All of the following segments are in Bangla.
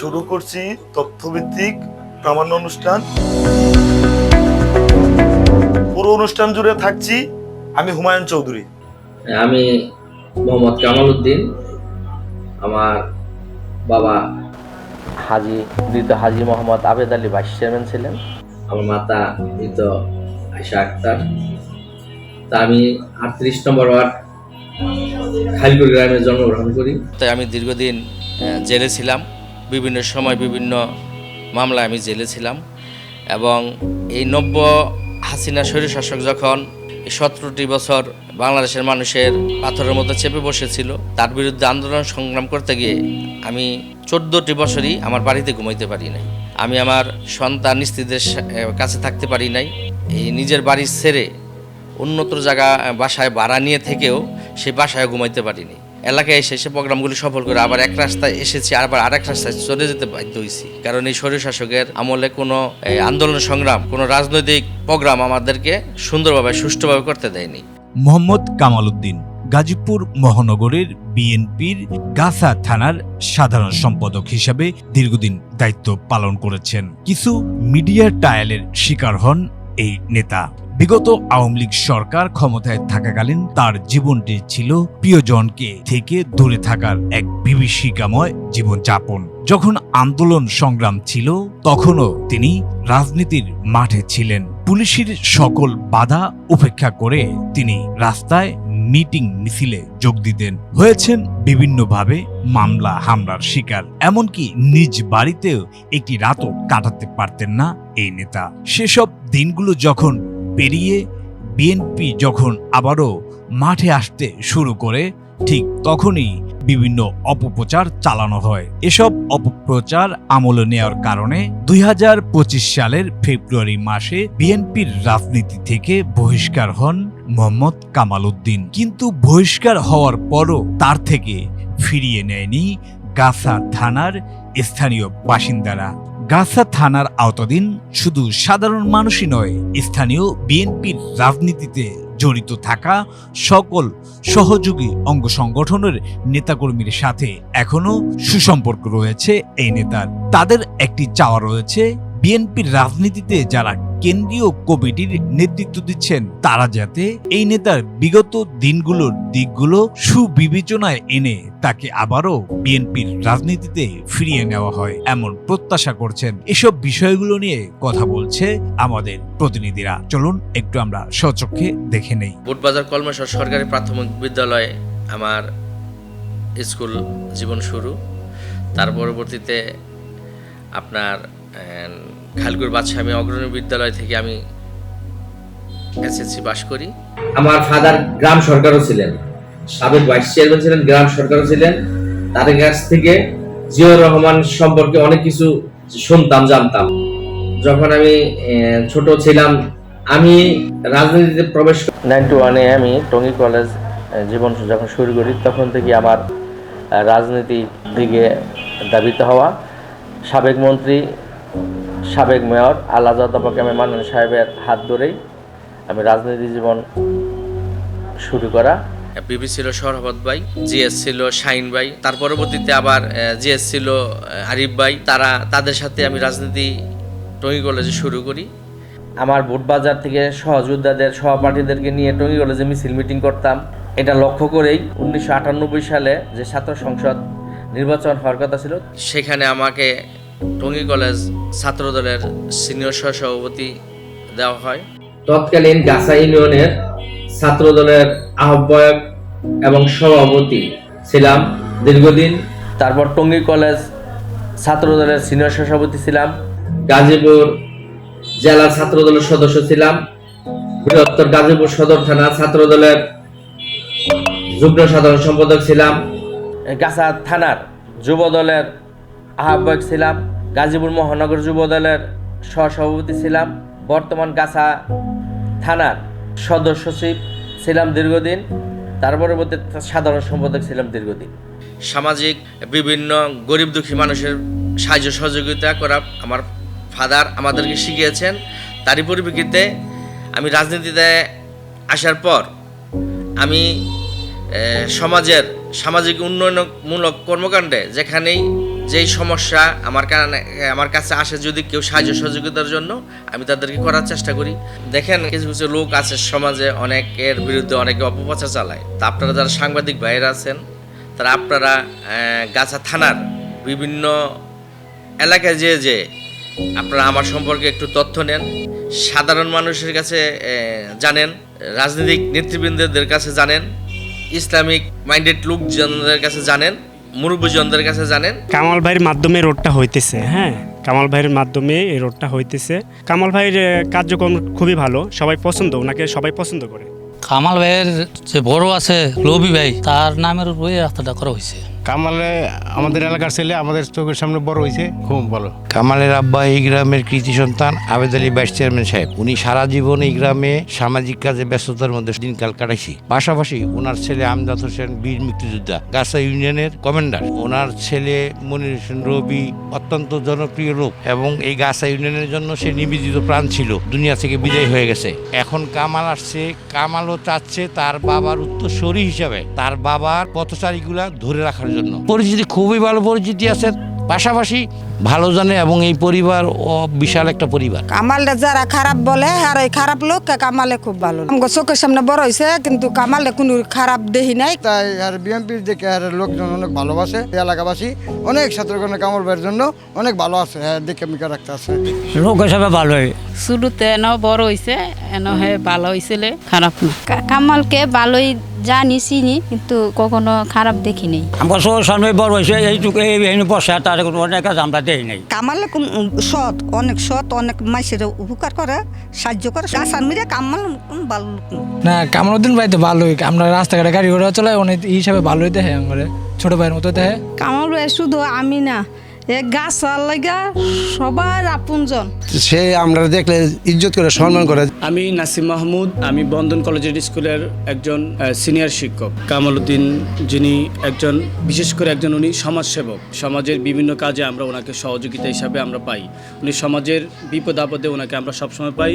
শুরু করছি তথ্যভিত্তিক প্রামাণ্য অনুষ্ঠান। পুরো অনুষ্ঠান জুড়ে থাকছি আমি হুমায়ুন চৌধুরী। আমি মোহাম্মদ কামাল উদ্দিন। আমার বাবা হাজি মোহাম্মদ আবেদ আলী ভাইস চেয়ারম্যান ছিলেন। আমার মাতা মৃত আয়শা আক্তার। তা আমি 38 নম্বর ওয়ার্ড খালিপুর গ্রামে জন্মগ্রহণ করি। তাই আমি দীর্ঘদিন জেলে ছিলাম, বিভিন্ন সময় বিভিন্ন মামলায় আমি জেলে ছিলাম এবং এই নব্য হাসিনা স্বৈরশাসক যখন 17টি বছর বাংলাদেশের মানুষের পাথরের মতো চেপে বসেছিল, তার বিরুদ্ধে আন্দোলন সংগ্রাম করতে গিয়ে আমি 14টি বছরই আমার বাড়িতে ঘুমাইতে পারি নাই। আমি আমার সন্তান স্ত্রীদের কাছে থাকতে পারি নাই। এই নিজের বাড়ি ছেড়ে উন্নত জায়গা বাসায় ভাড়া নিয়ে থেকেও সেই বাসায় ঘুমাইতে পারিনি। এলাকায় এসে সে প্রোগ্রামগুলি সফল করে আবার এক রাস্তায় এসেছি, আবার আরেক রাস্তায় চলে যেতে বাধ্য হয়েছি, কারণ এই স্বৈরশাসকের আমলে কোনো আন্দোলন সংগ্রাম, কোনো রাজনৈতিক প্রোগ্রাম আমাদেরকে সুন্দরভাবে সুষ্ঠুভাবে করতে দেয়নি। মোহাম্মদ কামাল উদ্দিন গাজীপুর মহানগরের বিএনপির গাছা থানার সাধারণ সম্পাদক হিসাবে দীর্ঘদিন দায়িত্ব পালন করেছেন। কিছু মিডিয়া ট্রায়ালের শিকার হন এই নেতা। বিগত আওয়ামী লীগ সরকার ক্ষমতায় থাকাকালীন তার জীবনটি ছিল প্রিয়জনকে থেকে দূরে থাকার এক বিভীষিকাময় জীবনযাপন। যখন আন্দোলন সংগ্রাম ছিল তখনও তিনি রাজনীতির মাঠে ছিলেন। পুলিশের সকল বাধা উপেক্ষা করে তিনি রাস্তায় মিটিং মিছিলে যোগ দিতেন। হয়েছেন বিভিন্নভাবে মামলা হামলার শিকার, এমনকি নিজ বাড়িতেও একটি রাতও কাটাতে পারতেন না এই নেতা। সেসব দিনগুলো যখন পেরিয়ে বিএনপি যখন আবারও মাঠে আসতে শুরু করে, ঠিক তখনই বিভিন্ন অপপ্রচার চালানো হয়। এসব অপপ্রচার আমলে নেওয়ার কারণে 2025 সালের ফেব্রুয়ারি মাসে বিএনপির রাজনীতি থেকে বহিষ্কার হন মোহাম্মদ কামাল উদ্দিন। কিন্তু বহিষ্কার হওয়ার পরও তার থেকে ফিরিয়ে নেয়নি গাছা থানার স্থানীয় বাসিন্দারা। গাছা থানার আওতাধীন শুধু সাধারণ মানুষই নয়, স্থানীয় বিএনপির রাজনীতিতে জড়িত থাকা সকল সহযোগী অঙ্গ সংগঠনের নেতাকর্মীর সাথে এখনো সুসম্পর্ক রয়েছে এই নেতার। তাদের একটি চাওয়া রয়েছে, বিএনপির রাজনীতিতে যারা কেন্দ্রীয় কমিটির নেতৃত্ব দিচ্ছেন তারা যাতে এই নেতার বিগত দিনগুলোর দিকগুলো সুবিবেচনায় এনে তাকে আবারও বিএনপির রাজনীতিতে ফিরিয়ে নেওয়া হয়, এমন প্রত্যাশা করছেন। এসব বিষয়গুলো নিয়ে কথা বলছে আমাদের প্রতিনিধিরা। চলুন একটু আমরা স্বচক্ষে দেখে নেই। বুটবাজার কলমেশ্বর সরকারি প্রাথমিক বিদ্যালয়ে আমার স্কুল জীবন শুরু। তার পরবর্তীতে আপনার খালকুর বাদশামী অগ্রণী বিদ্যালয় থেকে আমি এসএসসি পাশ করি। আমার ফাদার গ্রাম সরকারও ছিলেন, সাবেক ভাইস চেয়ারম্যান ছিলেন, গ্রাম সরকারও ছিলেন। তাদের কাছ থেকে জিয়াউর রহমান সম্পর্কে অনেক কিছু শুনতাম, জানতাম। যখন আমি ছোট ছিলাম, আমি রাজনীতিতে প্রবেশ 91-এ আমি টঙ্গী কলেজ জীবন যখন শুরু করি, তখন থেকে আমার রাজনীতির দিকে ধাবিত হওয়া। সাবেক মন্ত্রী, সাবেক মেয়র আলাদা কামে মান্নান সাহেবের হাত ধরেই আমি রাজনীতি জীবন শুরু করা। বিবি ছিল সরহবত ভাই, জিএস ছিল শাহিন ভাই, তার পরবর্তীতে আবার জিএস ছিল আরিফ ভাই। তাদের সাথে আমি রাজনীতি টঙ্গী কলেজে শুরু করি। আমার বুটবাজার থেকে সহযোদ্ধাদের, সহপাঠীদেরকে নিয়ে টঙ্গী কলেজে মিছিল মিটিং করতাম। এটা লক্ষ্য করেই 1998 সালে যে ছাত্র সংসদ নির্বাচন হওয়ার কথা ছিল, সেখানে আমাকে টঙ্গী কলেজ ছাত্রদলের সিনিয়র সহসভাপতি দেওয়া হয়। তৎকালীন গাছা ইউনিয়নের ছাত্রদলের আহ্বায়ক এবং সভাপতি ছিলাম দীর্ঘদিন। তারপর টঙ্গী কলেজ ছাত্রদলের সিনিয়র সভাপতি ছিলাম। গাজীপুর জেলা ছাত্রদলের সদস্য ছিলাম। বৃহত্তর গাজীপুর সদর থানা ছাত্রদলের যুগ্ম সাধারণ সম্পাদক ছিলাম। গাছা থানার যুব দলের আহ্বায়ক ছিলাম। গাজীপুর মহানগর যুব দলের সহসভাপতি ছিলাম। বর্তমান গাছা থানার সদস্য সচিব ছিলাম দীর্ঘদিন। তার পরবর্তী সাধারণ সম্পাদক ছিলাম দীর্ঘদিন। সামাজিক বিভিন্ন গরিব দুঃখী মানুষের সাহায্য সহযোগিতা করা আমার ফাদার আমাদেরকে শিখিয়েছেন। তারই পরিপ্রেক্ষিতে আমি রাজনীতিতে আসার পর আমি সমাজের সামাজিক উন্নয়নমূলক কর্মকাণ্ডে যেখানেই যেই সমস্যা আমার কাছে আসে, যদি কেউ সাহায্য সহযোগিতার জন্য, আমি তাদেরকে করার চেষ্টা করি। দেখেন কিছু কিছু লোক আছে সমাজে, অনেকের বিরুদ্ধে অনেকে অপপ্রচার চালায়। তা আপনারা যারা সাংবাদিক ভাইয়েরা আছেন, তারা আপনারা গাছা থানার বিভিন্ন এলাকায় যে আপনারা আমার সম্পর্কে একটু তথ্য নেন, সাধারণ মানুষের কাছে জানেন, রাজনৈতিক নেতৃবৃন্দদের কাছে জানেন, ইসলামিক মাইন্ডেড লোকজনদের কাছে জানেন, মুরব্বীজনদের কাছে জানেন। কামাল ভাইয়ের মাধ্যমে রোডটা হইতেছে, হ্যাঁ, কামাল ভাইয়ের মাধ্যমে এই রোডটা হইতেছে। কামাল ভাইয়ের কার্যক্রম খুবই ভালো, সবাই পছন্দ, ওনাকে সবাই পছন্দ করে। কামাল ভাইয়ের যে বড় আছে রবি ভাই, তার নামের উপরে রাস্তাটা করা হয়েছে। কামালে আমাদের এলাকার ছেলে, আমাদের চোখের সামনে বড় হয়েছে, খুব ভালো। কামালের আব্বা এই গ্রামের কৃতি সন্তান আবেদ আলী ভাইস চেয়ারম্যান সাহেব। উনি সারা জীবন এই গ্রামে সামাজিক কাজে ব্যস্ততার মধ্যে দিনকাল কাটাইছি। পাশাপাশি ওনার ছেলে আমজাদ হোসেন বীর মুক্তিযোদ্ধা, গাছা ইউনিয়নের কমান্ডার। ওনার ছেলে মনির হোসেন রবি অত্যন্ত জনপ্রিয় লোক এবং এই গাছা ইউনিয়নের জন্য সে নিবেদিত প্রাণ ছিল, দুনিয়া থেকে বিদায় হয়ে গেছে। এখন কামাল আসছে, কামালও চাচ্ছে তার বাবার উত্তরসূরি হিসাবে তার বাবার পথচারীগুলা ধরে রাখার জন্য। পরিচিতি খুবই ভালো পরিচিতি আছে, পাশাপাশি ভালো জানে এবং এই পরিবার ও বিশাল একটা পরিবার। কামালটা যারা খারাপ বলে আর ওই খারাপ লোক, কামালে খুব ভালো। আমার চোখের সামনে বড় হয়েছে, কিন্তু কামালে কোনো খারাপ দেখি নাই। তাই আর বিএনপির দেখে আর লোকজন অনেক ভালোবাসে, এলাকাবাসী অনেক ছাত্রগণ কামাল ভাইয়ের জন্য অনেক ভালো আছে, দেখে মিকা রাখতে আছে। লোক হিসাবে ভালোই, শুরুতে এনে বড় হয়েছে, এনে হয়ে ভালো হয়েছিল, খারাপ না। কামালকে ভালোই জানি, চিনি, কিন্তু কখনো খারাপ দেখি নাই। আমার সব সামনে বড় হয়েছে, এইটুকু এই বসে, তার অনেক কাজ আমরা দেই নাই। কামালে সৎ, অনেক মাইসের উপকার করে, সাহায্য করে। গাছার মিরে কামাল ভালো লোক না। কামালউদ্দিন ভাই তো ভালোই, আমরা রাস্তাঘাটে গাড়ি ঘোড়া চলাই, অনেক এই হিসাবে ভালোই দেখে, আমার ছোট ভাইয়ের মতো দেখে। কামাল ভাই শুধু আমি না, গাছ লাগা সবার আপনজন। সে আমরা দেখলে ইজ্জত করে, সম্মান করে। আমি নাসিম মাহমুদ, আমি বন্ধন কলেজের স্কুলের একজন সিনিয়র শিক্ষক। কামালউদ্দিন যিনি একজন, বিশেষ করে একজন উনি সমাজসেবক, সমাজের বিভিন্ন কাজে আমরা ওনাকে সহযোগিতা হিসাবে আমরা পাই। উনি সমাজের বিপদ আপদে ওনাকে আমরা সবসময় পাই,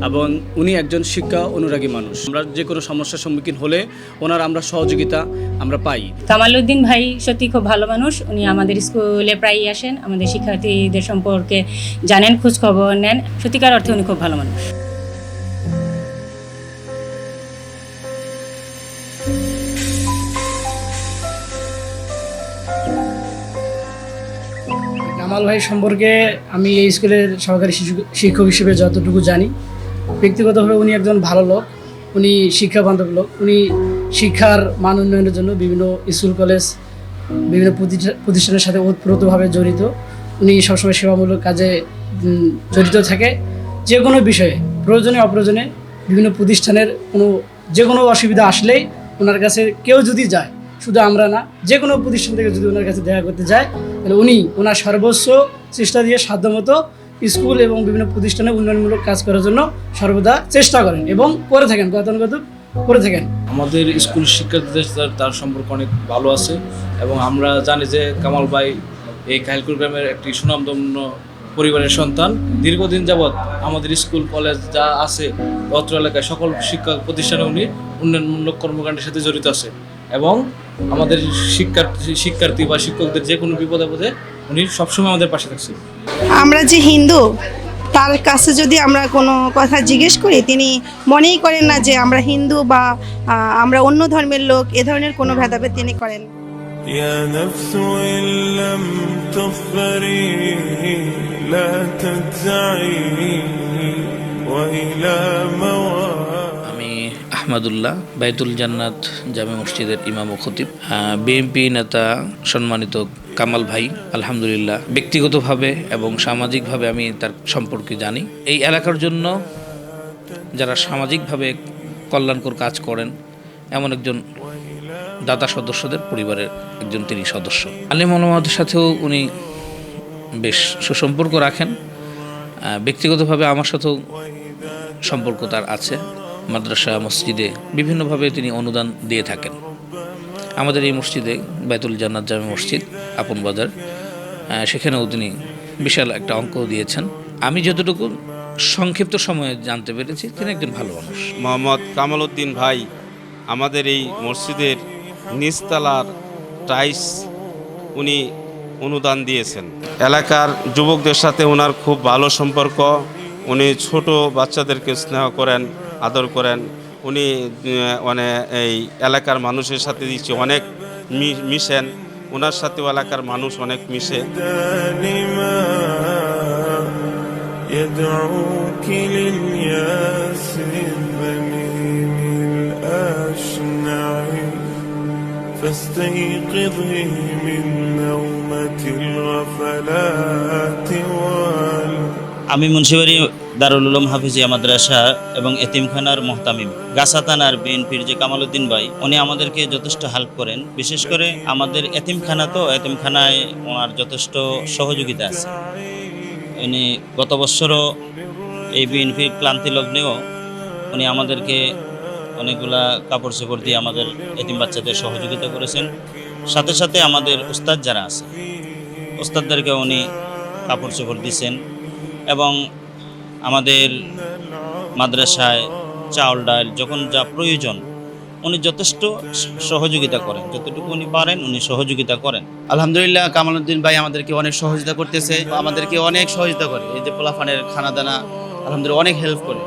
এবং উনি একজন শিক্ষা অনুরাগী মানুষ। আমরা যে কোনো সমস্যার সম্মুখীন হলে ওনার আমরা সহযোগিতা আমরা পাই। কামালউদ্দিন ভাই সত্যি খুব ভালো মানুষ। উনি আমাদের স্কুলে প্রায়ই আসেন, আমাদের শিক্ষার্থীদের সম্পর্কে জানেন, খোঁজ খবর নেন। সত্যিকার অর্থে উনি খুব ভালো মানুষ। কামাল ভাই সম্পর্কে আমি এই স্কুলের সহকারী শিক্ষক হিসেবে যতটুকু জানি, ব্যক্তিগতভাবে উনি একজন ভালো লোক, উনি শিক্ষাবান্ধব লোক। উনি শিক্ষার মান উন্নয়নের জন্য বিভিন্ন স্কুল কলেজ, বিভিন্ন প্রতিষ্ঠানের সাথে ওতপ্রোতভাবে জড়িত। উনি সবসময় সেবামূলক কাজে জড়িত থাকে। যে কোনো বিষয়ে, প্রয়োজনে অপ্রয়োজনে, বিভিন্ন প্রতিষ্ঠানের যে কোনো অসুবিধা আসলেই ওনার কাছে কেউ যদি যায়, শুধু আমরা না, যে কোনো প্রতিষ্ঠান থেকে যদি ওনার কাছে দেখা করতে যায়, তাহলে উনি ওনার সর্বোচ্চ চেষ্টা দিয়ে সাধ্যমতো স্কুল এবং বিভিন্ন প্রতিষ্ঠানে উন্নয়নমূলক কাজ করার জন্য সর্বদা চেষ্টা করেন এবং করে থাকেন, গতানুগতিক করে থাকেন। আমাদের স্কুল শিক্ষার্থীদের তার সম্পর্ক অনেক ভালো আছে, এবং আমরা জানি যে কামাল ভাই এই কাহিলকুর গ্রামের একটি সুনামধন্য পরিবারের সন্তান। দীর্ঘদিন যাবৎ আমাদের স্কুল কলেজ যা আছে অত্র এলাকায় সকল শিক্ষা প্রতিষ্ঠানে উনি উন্নয়নমূলক কর্মকাণ্ডের সাথে জড়িত আছে, এবং আমাদের শিক্ষার্থী বা শিক্ষকদের যে কোনো বিপদ আপদে উনি সবসময় আমাদের পাশে থাকছে। আমরা যে হিন্দু, তার কাছে যদি আমরা কোনো কথা জিজ্ঞেস করি, তিনি মনেই করেন না যে আমরা হিন্দু বা আমরা অন্য ধর্মের লোক, এ ধরনের কোনো ভেদাভেদ তিনি করেন। يا نفس إن لم تظفري لا تجزعي وإلى আমি আহমদুল্লাহ, বাইতুল জান্নাত জামে মসজিদের ইমাম ও খতিব। বিএনপি নেতা সম্মানিত কামাল ভাই আলহামদুলিল্লাহ ব্যক্তিগতভাবে এবং সামাজিকভাবে আমি তার সম্পর্কে জানি। এই এলাকার জন্য যারা সামাজিকভাবে কল্যাণকর কাজ করেন এমন একজন দাতা সদস্যদের পরিবারের একজন তিনি সদস্য। আলেম ওলামাদের সাথেও উনি বেশ সুসম্পর্ক রাখেন। ব্যক্তিগতভাবে আমার সাথেও সম্পর্ক তার আছে। মাদ্রাসা, মসজিদে বিভিন্নভাবে তিনি অনুদান দিয়ে থাকেন। আমাদের এই মসজিদে বাইতুল জান্নাত জামে মসজিদ আপন বাজার, সেখানেও তিনি বিশাল একটা অঙ্ক দিয়েছেন। আমি যতটুকু সংক্ষিপ্ত সময়ে জানতে পেরেছি তিনি একজন ভালো মানুষ। মোহাম্মদ কামালউদ্দিন ভাই আমাদের এই মসজিদের নিচতলার টাইলস উনি অনুদান দিয়েছেন। এলাকার যুবকদের সাথে ওনার খুব ভালো সম্পর্ক। উনি ছোট বাচ্চাদেরকে স্নেহ করেন, আদর করেন। উনি মানে এই এলাকার মানুষের সাথে দিচ্ছে অনেক মিশেন, ওনার সাথেও এলাকার মানুষ অনেক মিশে। يدعوك للياس الذميم الأشنع فاستيقظي من نومة الغفلات আমি মুন্সিবাড়ি দারুল উলুম হাফিজিয়া মাদ্রাসা এবং এতিমখানার মোহতামিম। গাছা থানার বিএনপির যে কামাল উদ্দিন ভাই, উনি আমাদেরকে যথেষ্ট হেল্প করেন। বিশেষ করে আমাদের এতিমখানা, তো এতিমখানায় ওনার যথেষ্ট সহযোগিতা আছে। উনি গত বছরও এই বিএনপির ক্লান্তি লগ্নেও উনি আমাদেরকে অনেকগুলা কাপড় চোপড় দিয়ে আমাদের এতিম বাচ্চাদের সহযোগিতা করেছেন। সাথে সাথে আমাদের উস্তাদ যারা আছে, উস্তাদদেরকে উনি কাপড় চোপড় দিয়েছেন এবং আমাদের মাদ্রাসায় চাউল ডাল যখন যা প্রয়োজন উনি যথেষ্ট সহযোগিতা করেন। যতটুকু উনি পারেন উনি সহযোগিতা করেন। আলহামদুলিল্লাহ, কামাল উদ্দিন ভাই আমাদেরকে অনেক সহযোগিতা করতেছে, আমাদেরকে অনেক সহযোগিতা করে। এই যে পোলাফানের খানা দানা আলহামদুলিল্লাহ অনেক হেল্প করে।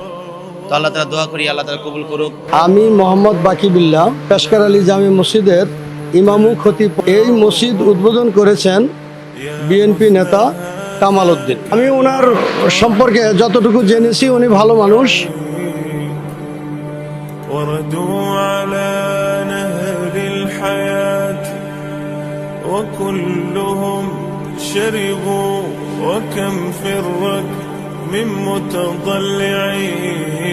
তো আল্লাহ তাআলা দোয়া করি আল্লাহ তাআলা কবুল করুক। আমি মোহাম্মদ বাকিবিল্লাহ, পেশকার আলী জামি মসজিদের ইমামু খতিব। এই মসজিদ উদ্বোধন করেছেন বিএনপি নেতা কামাল উদ্দিন। আমি ওনার সম্পর্কে যতটুকু জেনেছি উনি ভালো মানুষ। وردوا على نهر الحياة وكلهم شربوا وكم فرت من متضلعين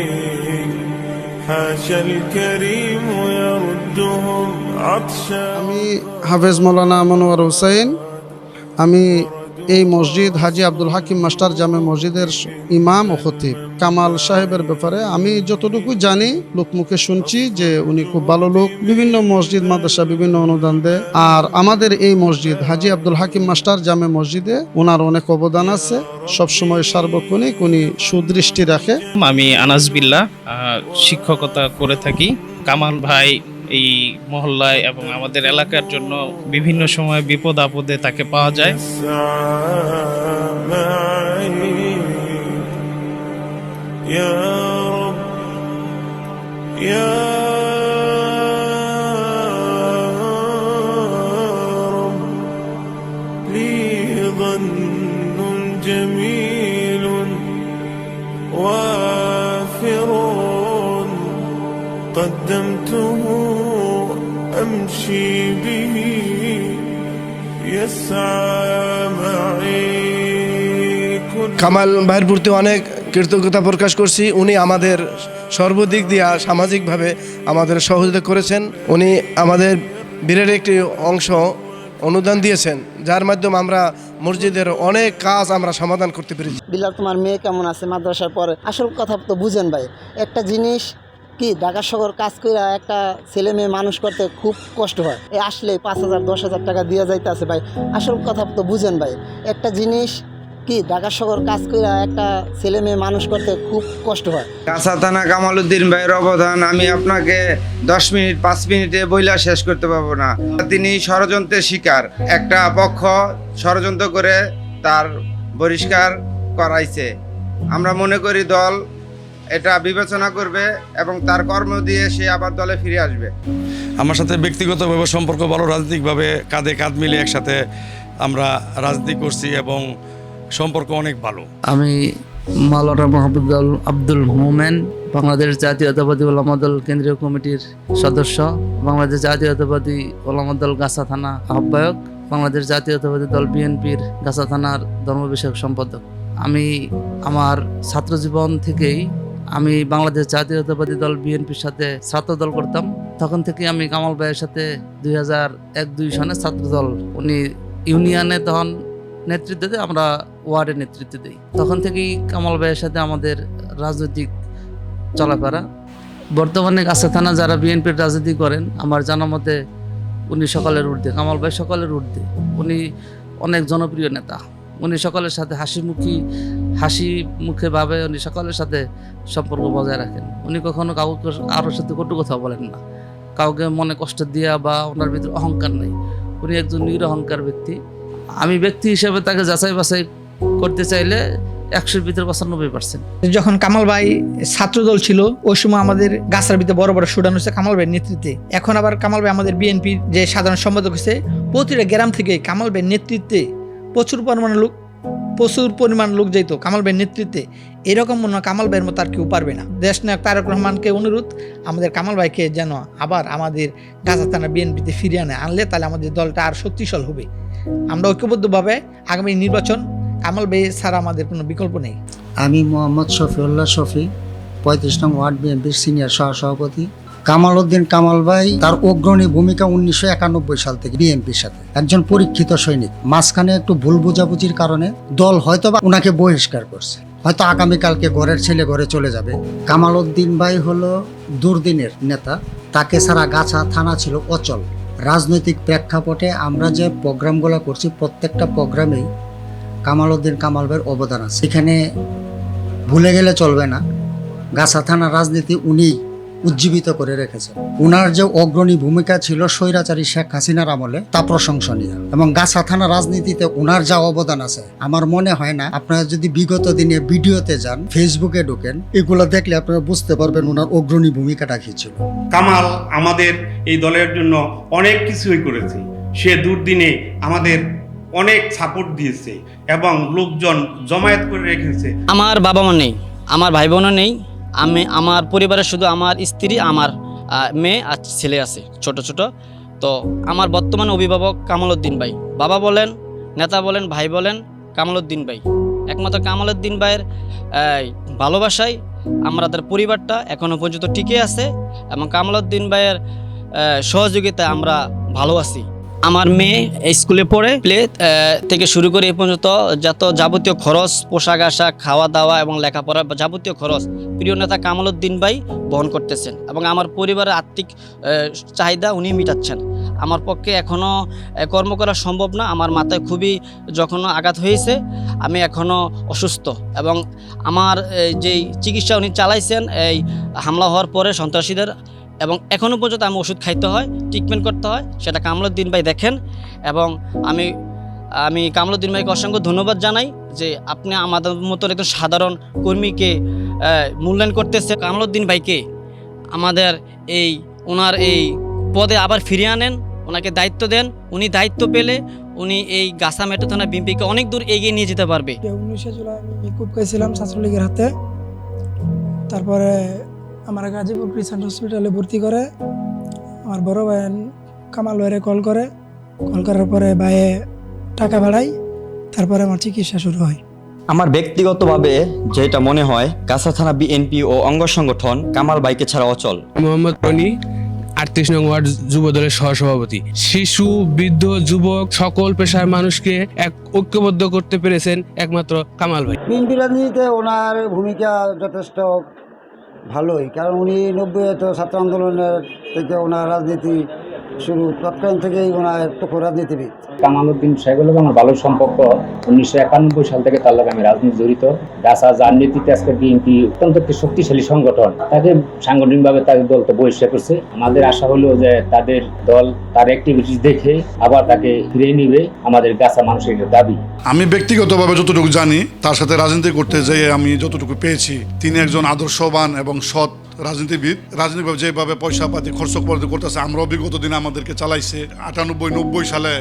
حاشا الكريم يردهم عطشا আমি হাফেজ মাওলানা মনোয়ার হোসেন। আমি এই মসজিদ হাজি আব্দুল হাকিম মাস্টার জামে মসজিদের ইমাম ও খতিব। কামাল সাহেবের ব্যাপারে আমি যতটুকু জানি, লোকমুখে শুনছি যে উনি খুব ভালো লোক, বিভিন্ন মসজিদ মাদ্রাসা বিভিন্ন অনুদান দেয়। আর আমাদের এই মসজিদ হাজি আব্দুল হাকিম মাস্টার জামে মসজিদে ওনার অনেক অবদান আছে। সবসময় সার্বক্ষণিক উনি সুদৃষ্টি রাখে। আমি আনাস বিল্লাহ, শিক্ষকতা করে থাকি। কামাল ভাই এই মহল্লায় এবং আমাদের এলাকার জন্য বিভিন্ন সময় বিপদ আপদে তাকে পাওয়া যায়। قدمته أمشي به يسعى معي কামাল ভাইয়ের প্রতি অনেক কৃতজ্ঞতা প্রকাশ করছি। উনি আমাদের সর্বদিক দিয়ে সামাজিকভাবে আমাদের সহযোগিতা করেছেন। উনি আমাদের বীরের একটি অংশ অনুদান দিয়েছেন, যার মাধ্যমে আমরা মসজিদের অনেক কাজ আমরা সমাধান করতে পেরেছি। বিল্লাহ, তোমার মেয়ে কেমন আছে মাদ্রাসার পরে? আসল কথা তো বুঝেন ভাই, একটা জিনিস কি ঢাকা শহর কাজ করে একটা ছেলে মেয়ে মানুষ করতে খুব কষ্ট হয়। এই আসলে 5,000 10,000 টাকা দিয়ে যাইতেছে ভাই। আসল কথা তো বুঝেন ভাই, একটা জিনিস কি ঢাকা শহর কাজ করে একটা ছেলে মেয়ে মানুষ করতে খুব কষ্ট হয়। গাছা থানা কামাল উদ্দিন ভাইয়ের অবদান আমি আপনাকে 10 মিনিট 5 মিনিটে বইলা শেষ করতে পারবো না। তিনি ষড়যন্ত্রের শিকার। একটা পক্ষ ষড়যন্ত্র করে তার বহিষ্কার করাইছে। আমরা মনে করি দল এটা বিবেচনা করবে এবং তার কর্ম দিয়ে সে আবার দলে ফিরে আসবে। আমার সাথে ব্যক্তিগতভাবে সম্পর্ক ভালো, রাজনৈতিকভাবে কাঁধে কাঁধ মিলে একসাথে আমরা রাজনীতি করছি এবং সম্পর্ক অনেক ভালো। আমি মাওলানা মোহাম্মদ আব্দুল মোমেন, বাংলাদেশ জাতীয়তাবাদী ওলামা দল কেন্দ্রীয় কমিটির সদস্য, বাংলাদেশ জাতীয়তাবাদী ওলামা দল গাছা থানা আহ্বায়ক, বাংলাদেশ জাতীয়তাবাদী দল বিএনপির গাছা থানার ধর্ম বিষয়ক সম্পাদক। আমি আমার ছাত্র জীবন থেকেই আমি বাংলাদেশ জাতীয়তাবাদী দল বিএনপির সাথে ছাত্র দল করতাম। তখন থেকে আমি কামাল ভাইয়ের সাথে 2001-2 সনে ছাত্র দল, উনি ইউনিয়নে তখন নেতৃত্ব দেয়, আমরা ওয়ার্ডের নেতৃত্ব দিই। তখন থেকেই কামাল ভাইয়ের সাথে আমাদের রাজনৈতিক চলাফেরা। বর্তমানে গাছা থানা যারা বিএনপির রাজনীতি করেন, আমার জানা মতে উনি সকলের ঊর্ধ্বে, কামাল ভাই সকলের ঊর্ধ্বে। উনি অনেক জনপ্রিয় নেতা। উনি সকলের সাথে হাসি মুখে ভাবে উনি সকলের সাথে সম্পর্ক বজায় রাখেন। উনি কখনো কারোর সাথে কটু কথা বলেন না। কাউকে মনে কষ্ট দেওয়া বা ওনার ভিতরে অহংকার নেই। উনি একজন নিরহংকার ব্যক্তি। আমি ব্যক্তি হিসেবে তাকে যাচাই বাছাই করতে চাইলে 100-র ভিতরে 95%। যখন কামাল ভাই ছাত্রদল ছিল ওই সময় আমাদের গাছের ভিতরে বড় বড় শুটানো হচ্ছে কামাল ভাইয়ের নেতৃত্বে। এখন আবার কামাল ভাই আমাদের বিএনপির যে সাধারণ সম্পাদক হয়েছে, প্রতিটা গ্রাম থেকে কামাল ভাইয়ের নেতৃত্বে প্রচুর পরিমাণ লোক যেত কামাল ভাইয়ের নেতৃত্বে। এরকম মনে হয় কামাল ভাইয়ের মতো আর কেউ পারবে না। দেশনায়ক তারেক রহমানকে অনুরোধ আমাদের কামাল ভাইকে যেন আবার আমাদের গাজা থানা বিএনপিতে ফিরিয়ে আনলে তাহলে আমাদের দলটা আর শক্তিশাল হবে। আমরা ঐক্যবদ্ধভাবে আগামী নির্বাচন কামাল ভাই ছাড়া আমাদের কোনো বিকল্প নেই। আমি মোহাম্মদ শফিউল্লাহ শফি, 35 নং ওয়ার্ড বিএনপির সিনিয়র সহসভাপতি। কামাল উদ্দিন কামাল ভাই তার অগ্রণী ভূমিকা 1991 সাল থেকে বিএনপির সাথে, একজন পরীক্ষিত সৈনিক। মাঝখানে একটু ভুল বোঝাবুঝির কারণে দল হয়তো বা ওনাকে বহিষ্কার করছে, হয়তো আগামীকালকে ঘরের ছেলে ঘরে চলে যাবে। কামাল উদ্দিন ভাই হলো দুর্দিনের নেতা, তাকে ছাড়া গাছা থানা ছিল অচল। রাজনৈতিক প্রেক্ষাপটে আমরা যে প্রোগ্রামগুলো করছি প্রত্যেকটা প্রোগ্রামেই কামাল উদ্দিন কামাল ভাইয়ের অবদান আছে, এখানে ভুলে গেলে চলবে না। গাছা থানা রাজনীতি উনি উজ্জীবিত করে রেখেছেন। উনার যে অগ্রণী ভূমিকা ছিল স্বৈরাচারী শেখ হাসিনার আমলে, তা প্রশংসনীয়। এবং গাছা থানা রাজনীতিতে উনার যা অবদান আছে আমার মনে হয় না, আপনারা যদি বিগত দিনে ভিডিওতে যান, ফেসবুকে ঢোকেন, এগুলো দেখলে আপনারা বুঝতে পারবেন ওনার অগ্রণী ভূমিকাটা কি ছিল। কামাল আমাদের এই দলের জন্য অনেক কিছুই করেছে। সে দুর্দিনে আমাদের অনেক সাপোর্ট দিয়েছে এবং লোকজন জমায়েত করে রেখেছে। আমার বাবা মা নেই, আমার ভাই বোনও নেই। আমার পরিবারে শুধু আমার স্ত্রী, আমার মেয়ে আর ছেলে আছে ছোট ছোট। তো আমার বর্তমান অভিভাবক কামাল উদ্দিন ভাই, বাবা বলেন, নেতা বলেন, ভাই বলেন, কামাল উদ্দিন ভাই। একমাত্র কামাল উদ্দিন ভাইয়ের ভালোবাসায় আমাদের পরিবারটা এখনও পর্যন্ত টিকে আছে এবং কামাল উদ্দিন ভাইয়ের সহযোগিতায় আমরা ভালো আছি। আমার মেয়ে স্কুলে পড়ে, প্লে থেকে শুরু করে এ পর্যন্ত যত যাবতীয় খরচ, পোশাক আশাক, খাওয়া দাওয়া এবং লেখাপড়ার যাবতীয় খরচ প্রিয় নেতা কামাল উদ্দিন ভাই বহন করতেছেন এবং আমার পরিবারের আর্থিক চাহিদা উনি মিটাচ্ছেন। আমার পক্ষে এখনও কর্ম করা সম্ভব না। আমার মাথায় খুবই যখন আঘাত হয়েছে, আমি এখনও অসুস্থ এবং আমার যেই চিকিৎসা উনি চালাইছেন এই হামলা হওয়ার পরে সন্ত্রাসীদের, এবং এখনও পর্যন্ত আমি ওষুধ খাইতে হয়, ট্রিটমেন্ট করতে হয়, সেটা কামাল উদ্দিন ভাই দেখেন। এবং আমি কামাল উদ্দিন ভাইকে অসংখ্য ধন্যবাদ জানাই যে আপনি আমাদের মতো একজন সাধারণ কর্মীকে মূল্যায়ন করতেছে। কামাল উদ্দিন ভাইকে আমাদের ওনার এই পদে আবার ফিরিয়ে আনেন, ওনাকে দায়িত্ব দেন। উনি দায়িত্ব পেলে উনি এই গাছা মেট্রো থানা বিএনপিকে অনেক দূর এগিয়ে নিয়ে যেতে পারবে। 19 জুলাই আমি খুব গেছিলাম ছাত্রলীগের হাতে। তারপরে আমার গাজীপুর ক্রিসেন্ট হসপিটালে ভর্তি করে। আমার বড় ভাই কামাল ভাইরে কল করার পরে ভাইয়ে টাকা বাড়াই, তারপরে আমার চিকিৎসা শুরু হয়। আমার ব্যক্তিগতভাবে যেটা মনে হয়, গাছা থানা বিএনপি ও অঙ্গ সংগঠন কামাল ভাইকে ছাড়া অচল। মোহাম্মদ রনি, 38 নং ওয়ার্ড যুব দলের সহসভাপতি। শিশু, বৃদ্ধ, যুবক সকল পেশার মানুষকে এক ঐক্যবদ্ধ করতে পেরেছেন একমাত্র কামাল ভাই। বিএনপি রাজনীতিতে ওনার ভূমিকা যথেষ্ট ভালোই, কারণ উনি 90 ছাত্র আন্দোলনের থেকে ওনার রাজনীতি শুরু, তৎকালীন থেকেই ওনার প্রখর রাজনীতিবিদ। কামাল উদ্দিন সাহেবের লগে আমার ভালো সম্পর্ক। 1991 সাল থেকে তার লগে আমি রাজনীতি জড়িত। গাছা যার নেতৃত্বে আজকে বিএনপি অত্যন্ত একটি শক্তিশালী সংগঠন, তাকে সাংগঠনিকভাবে তাদের দল তো বহিষ্কার করছে। আমাদের আশা হলো যে তাদের দল তার অ্যাক্টিভিটিস দেখে আবার তাকে ফিরে নিবে, আমাদের গাছা মানুষের দাবি। আমি ব্যক্তিগতভাবে যতটুকু জানি, তার সাথে রাজনীতি করতে যেয়ে আমি যতটুকু পেয়েছি, তিনি একজন আদর্শবান এবং সৎ রাজনীতিবিদ। রাজনীতিভাবে যেভাবে পয়সা পাতি খরচ করতেছে, আমরাও বিগত দিনে আমাদেরকে চালাইছে। 98, 90 সালে,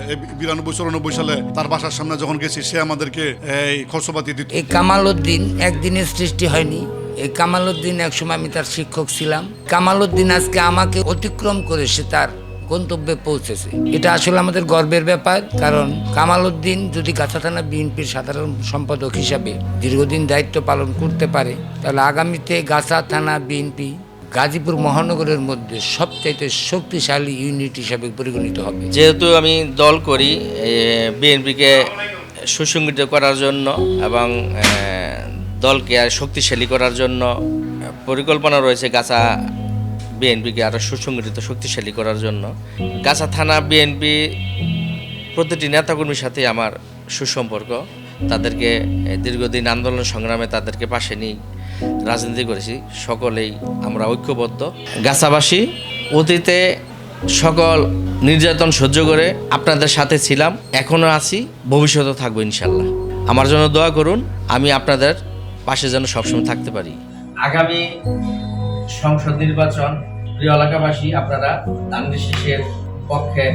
92, 94 সালে তার বাসার সামনে যখন গেছি, সে আমাদেরকে এই খরচপাতি দিত। এই কামাল উদ্দিন একদিনের সৃষ্টি হয়নি। এই কামাল উদ্দিন একসময় আমি তার শিক্ষক ছিলাম। কামাল উদ্দিন আজকে আমাকে অতিক্রম করে সে তার গন্তব্যে পৌঁছেছে। এটা আসলে আমাদের গর্বের ব্যাপার, কারণ কামাল উদ্দিন যদি গাছা থানা বিএনপির সাধারণ সম্পাদক হিসাবে দীর্ঘদিন দায়িত্ব পালন করতে পারে, তাহলে আগামীতে গাছা থানা বিএনপি গাজীপুর মহানগরের মধ্যে সবচাইতে শক্তিশালী ইউনিট হিসাবে পরিগণিত হবে। যেহেতু আমি দল করি বিএনপিকে সুসংগঠিত করার জন্য এবং দলকে আর শক্তিশালী করার জন্য পরিকল্পনা রয়েছে গাছা বিএনপিকে আরও সুসংগঠিত শক্তিশালী করার জন্য। গাছা থানা বিএনপি প্রতিটি নেতাকর্মীর সাথে আমার সুসম্পর্ক। তাদেরকে দীর্ঘদিন আন্দোলন সংগ্রামে তাদেরকে পাশে নিয়ে রাজনীতি করেছি। সকলেই আমরা ঐক্যবদ্ধ। গাছাবাসী অতীতে সকল নির্যাতন সহ্য করে আপনাদের সাথে ছিলাম, এখনও আছি, ভবিষ্যতেও থাকবো ইনশাল্লাহ। আমার জন্য দোয়া করুন, আমি আপনাদের পাশে যেন সবসময় থাকতে পারি। আগামী সংসদ নির্বাচন প্রিয় এলাকাবাসী, আপনারা ধানের শীষের পক্ষে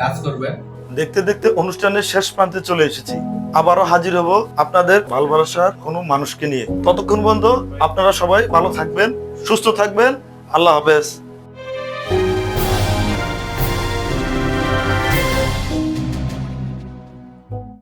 কাজ করবেন। দেখতে দেখতে অনুষ্ঠানের শেষ প্রান্তে চলে এসেছি। আবারও হাজির হব আপনাদের ভালোবাসার কোনো মানুষকে নিয়ে। ততক্ষণ পর্যন্ত আপনারা সবাই ভালো থাকবেন, সুস্থ থাকবেন। আল্লাহ হাফেজ।